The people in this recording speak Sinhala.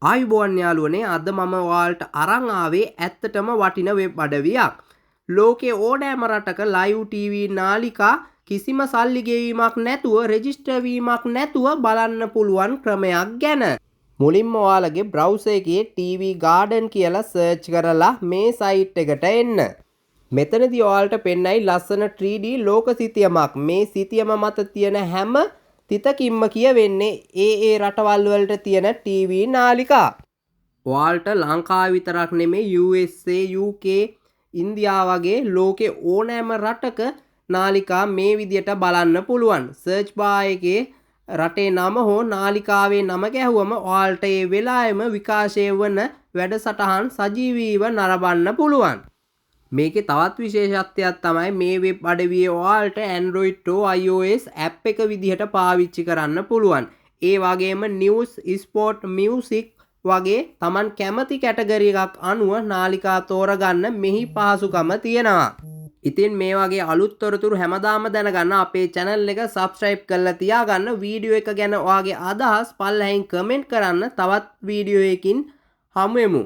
ආයුබෝවන් යාළුවනේ අද මම ඔයාලට අරන් ආවේ ඇත්තටම වටින වෙබ් අඩවියක්. ලෝකේ ඕනෑම රටක ලයිව් ටීවී නාලිකා කිසිම සල්ලි ගෙවීමක් නැතුව රෙජිස්ටර් වීමක් නැතුව බලන්න පුළුවන් ක්‍රමයක් ගැන. මුලින්ම ඔයාලගේ බ්‍රවුසර් එකේ TV Garden කියලා සර්ච් කරලා මේ සයිට් එකට එන්න. මෙතනදී ඔයාලට පෙන්නයි ලස්සන 3D ලෝක සිතියමක්. මේ සිතියම මත තියෙන හැම තිතකින්ම කියවෙන්නේ ඒ රටවල් වලට තියෙන TV නාලිකා. ඔයාලට ලංකාව විතරක් නෙමෙයි USA, UK, ඉන්දියාව වගේ ලෝකේ ඕනෑම රටක නාලිකා මේ විදියට බලන්න පුළුවන්. සර්ච් බාර් එකේ රටේ නම හෝ නාලිකාවේ නම ගැහුවම ඔයාලට ඒ වෙලාවෙම විකාශය වන වැඩසටහන් සජීවීව නරඹන්න පුළුවන්. මේකේ තවත් විශේෂත්වයක් තමයි මේ වෙබ් අඩවියේ ඔයාලට Android හෝ iOS app එක විදිහට පාවිච්චි කරන්න පුළුවන්. ඒ වගේම news, sport, music වගේ Taman කැමති කැටගරි එකක් අනුව නාලිකා තෝරගන්න මෙහි පහසුකම තියෙනවා. ඉතින් මේ වගේ අලුත් තොරතුරු හැමදාම දැනගන්න අපේ channel එක subscribe කරලා තියාගන්න. වීඩියෝ එක ගැන ඔයාගේ අදහස් පල්ලෙහින් comment කරන්න. තවත් වීඩියෝ එකකින් හමු වෙමු.